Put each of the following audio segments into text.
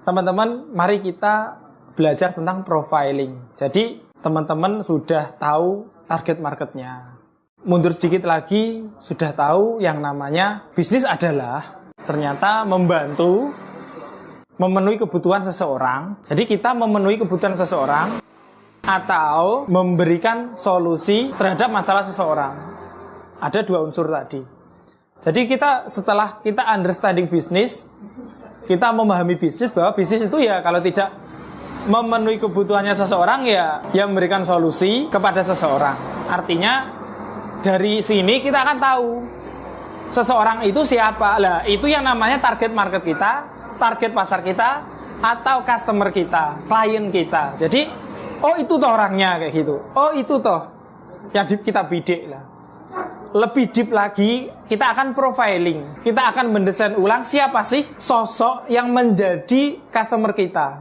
Teman-teman, mari kita belajar tentang profiling. Jadi, teman-teman sudah tahu target marketnya. Mundur sedikit lagi, sudah tahu yang namanya bisnis adalah ternyata membantu memenuhi kebutuhan seseorang. Jadi, kita memenuhi kebutuhan seseorang atau memberikan solusi terhadap masalah seseorang. Ada dua unsur tadi. Jadi, setelah kita understanding bisnis, kita memahami bisnis, bahwa bisnis itu ya kalau tidak memenuhi kebutuhannya seseorang ya memberikan solusi kepada seseorang. Artinya dari sini kita akan tahu seseorang itu siapa. Lah, itu yang namanya target market kita, target pasar kita, atau customer kita, klien kita. Jadi, oh itu toh orangnya kayak gitu. Oh itu toh yang kita bidik lah. Lebih deep lagi, kita akan profiling. Kita akan mendesain ulang siapa sih sosok yang menjadi customer kita.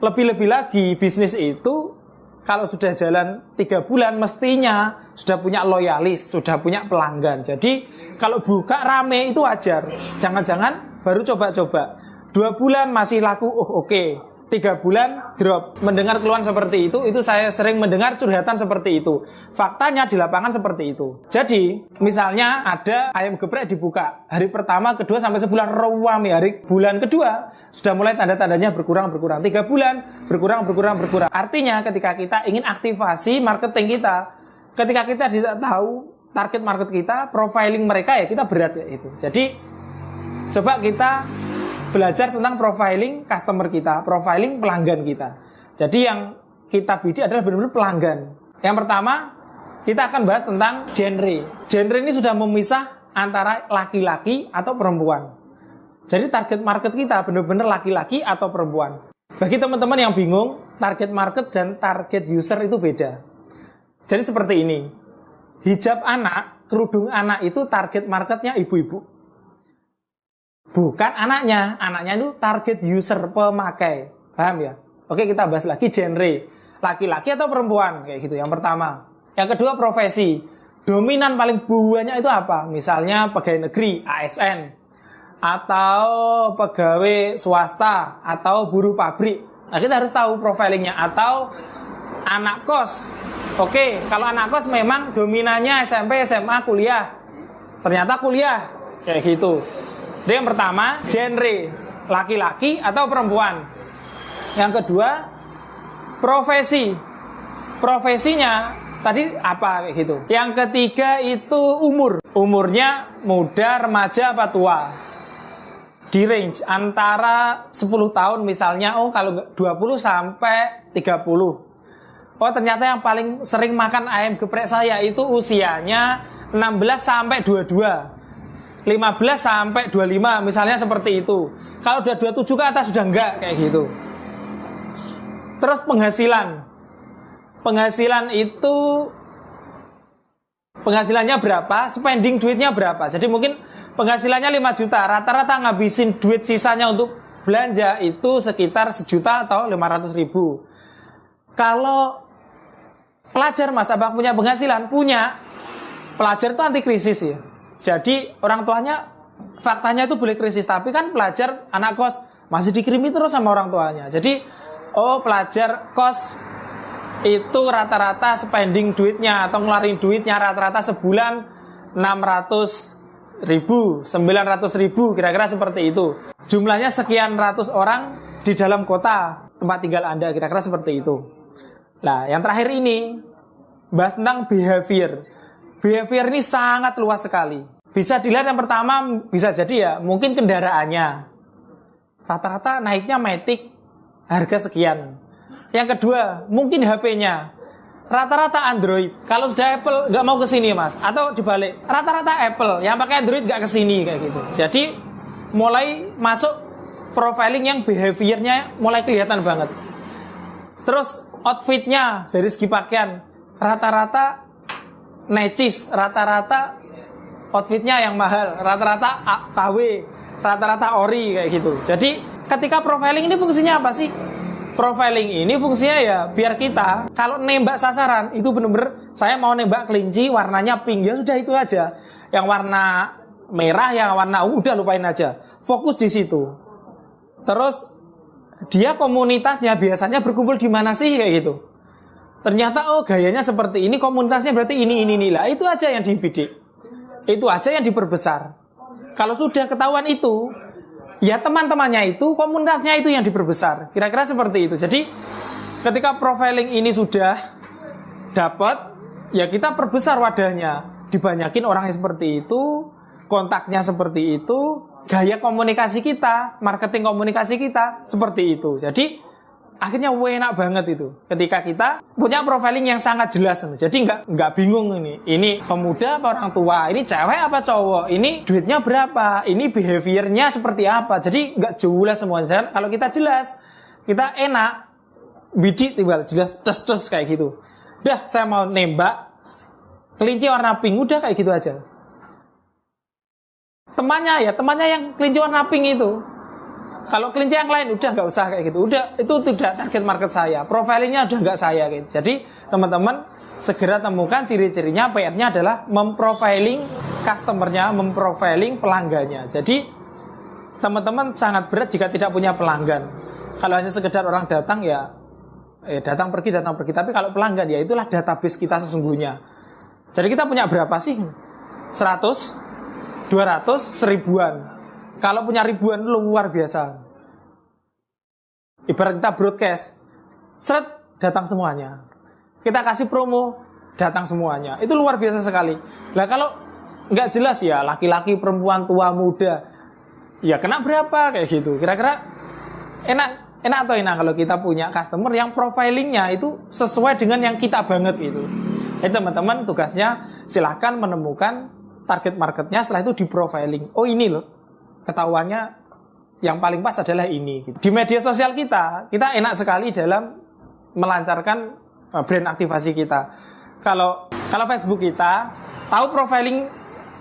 Lebih-lebih lagi, bisnis itu kalau sudah jalan 3 bulan, mestinya sudah punya loyalis, sudah punya pelanggan. Jadi, kalau buka rame itu wajar. Jangan-jangan baru coba-coba. 2 bulan masih laku, oh oke. 3 bulan drop. Mendengar keluhan seperti itu saya sering mendengar curhatan seperti itu. Faktanya di lapangan seperti itu. Jadi, misalnya ada ayam geprek dibuka. Hari pertama, kedua, sampai sebulan ruam ya. Hari bulan kedua, sudah mulai tanda-tandanya berkurang. 3 bulan, berkurang. Artinya, ketika kita ingin aktivasi marketing kita, ketika kita tidak tahu target market kita, profiling mereka ya kita berat ya itu. Jadi, coba kita belajar tentang profiling customer kita, profiling pelanggan kita. Jadi yang kita bidik adalah benar-benar pelanggan. Yang pertama, kita akan bahas tentang genre. Genre ini sudah memisah antara laki-laki atau perempuan. Jadi target market kita benar-benar laki-laki atau perempuan. Bagi teman-teman yang bingung, target market dan target user itu beda. Jadi seperti ini. Hijab anak, kerudung anak itu target marketnya ibu-ibu. Bukan anaknya itu target user, pemakai. Paham ya? Oke, kita bahas lagi genre. Laki-laki atau perempuan, kayak gitu. Yang pertama. Yang kedua, profesi. Dominan paling banyak itu apa? Misalnya pegawai negeri, ASN. Atau pegawai swasta. Atau buruh pabrik. Nah, kita harus tahu profilingnya. Atau anak kos. Oke, kalau anak kos memang dominannya SMP, SMA, kuliah. Ternyata kuliah. Kayak gitu. Jadi yang pertama, genre, laki-laki atau perempuan. Yang kedua, profesi. Profesinya tadi apa kayak gitu. Yang ketiga itu umur. Umurnya muda, remaja, apa tua. Di range antara 10 tahun misalnya, oh kalau 20 sampai 30. Oh ternyata yang paling sering makan ayam geprek saya itu usianya 16 sampai 22. 15 sampai 25 misalnya seperti itu. Kalau udah 27 ke atas sudah enggak kayak gitu. Terus penghasilan. Penghasilan itu penghasilannya berapa? Spending duitnya berapa? Jadi mungkin penghasilannya 5 juta, rata-rata ngabisin duit sisanya untuk belanja itu sekitar 1 juta atau 500.000. Kalau pelajar Mas, apa punya penghasilan? Punya. Pelajar itu anti krisis ya. Jadi orang tuanya faktanya itu boleh krisis, tapi kan pelajar anak kos masih dikirimi terus sama orang tuanya. Jadi pelajar kos itu rata-rata spending duitnya atau ngeluarin duitnya rata-rata sebulan 600.000, 900.000 kira-kira seperti itu. Jumlahnya sekian ratus orang di dalam kota tempat tinggal Anda, kira-kira seperti itu. Nah, yang terakhir ini bahas tentang behavior. Behavior ini sangat luas sekali. Bisa dilihat yang pertama, bisa jadi ya, mungkin kendaraannya. Rata-rata naiknya Matic, harga sekian. Yang kedua, mungkin HP-nya. Rata-rata Android. Kalau sudah Apple, nggak mau ke sini Mas. Atau dibalik, rata-rata Apple, yang pakai Android nggak ke sini kayak gitu. Jadi, mulai masuk profiling yang behaviornya mulai kelihatan banget. Terus, outfitnya, dari segi pakaian, rata-rata necis, rata-rata outfitnya yang mahal, rata-rata KW, rata-rata ori kayak gitu. Jadi ketika profiling ini fungsinya apa sih? Profiling ini fungsinya ya biar kita kalau nembak sasaran itu bener-bener saya mau nembak kelinci warnanya pink, ya sudah itu aja. Yang warna merah, yang warna udah lupain aja. Fokus di situ. Terus dia komunitasnya biasanya berkumpul di mana sih kayak gitu. Ternyata oh gayanya seperti ini, komunitasnya berarti ini lah. Itu aja yang dibidik. Itu aja yang diperbesar. Kalau sudah ketahuan itu, ya teman-temannya itu, komunitasnya itu yang diperbesar. Kira-kira seperti itu. Jadi ketika profiling ini sudah dapat, ya kita perbesar wadahnya. Dibanyakin orang yang seperti itu, kontaknya seperti itu, gaya komunikasi kita, marketing komunikasi kita seperti itu. Jadi akhirnya enak banget itu ketika kita punya profiling yang sangat jelas. Jadi nggak bingung ini pemuda apa orang tua, ini cewek apa cowok, ini duitnya berapa, ini behaviornya seperti apa. Jadi nggak jelas semuanya. Kalau kita jelas, kita enak, bidik tiba jelas, tes kayak gitu. Udah saya mau nembak kelinci warna pink, udah kayak gitu aja. Temannya yang kelinci warna pink itu. Kalau kelinci yang lain udah nggak usah kayak gitu. Udah itu tidak target market saya. Profilingnya udah nggak saya gitu. Jadi teman-teman segera temukan ciri-cirinya. PR-nya adalah memprofiling customernya, memprofiling pelanggannya. Jadi teman-teman sangat berat jika tidak punya pelanggan. Kalau hanya sekedar orang datang ya datang pergi. Tapi kalau pelanggan ya itulah database kita sesungguhnya. Jadi kita punya berapa sih? 100, 200, 1000-an. Kalau punya ribuan luar biasa. Ibarat kita broadcast, seret datang semuanya. Kita kasih promo, datang semuanya. Itu luar biasa sekali. Nah kalau nggak jelas ya, laki-laki, perempuan, tua, muda, ya kena berapa kayak gitu. Kira-kira enak atau enak kalau kita punya customer yang profilingnya itu sesuai dengan yang kita banget gitu. Jadi teman-teman tugasnya silahkan menemukan target marketnya, setelah itu di profiling. Oh ini loh. Ketahuannya yang paling pas adalah ini. Di media sosial kita enak sekali dalam melancarkan brand aktivasi kita. Kalau Facebook kita tahu profiling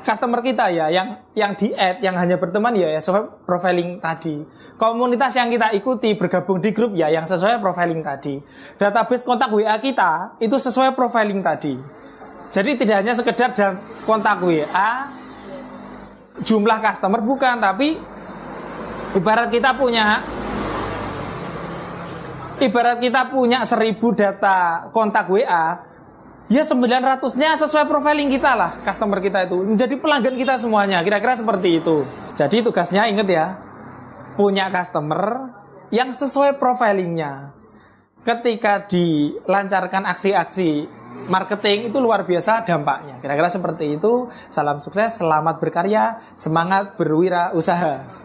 customer kita ya, yang di add, yang hanya berteman ya sesuai profiling tadi. Komunitas yang kita ikuti bergabung di grup ya yang sesuai profiling tadi. Database kontak WA kita itu sesuai profiling tadi. Jadi tidak hanya sekedar dan kontak WA jumlah customer bukan, tapi ibarat kita punya 1000 data kontak WA, ya 900-nya sesuai profiling kita lah, customer kita itu menjadi pelanggan kita semuanya. Kira-kira seperti itu. Jadi tugasnya ingat ya, punya customer yang sesuai profilingnya. Ketika dilancarkan aksi-aksi marketing itu luar biasa dampaknya. Kira-kira seperti itu. Salam sukses, selamat berkarya, semangat berwirausaha.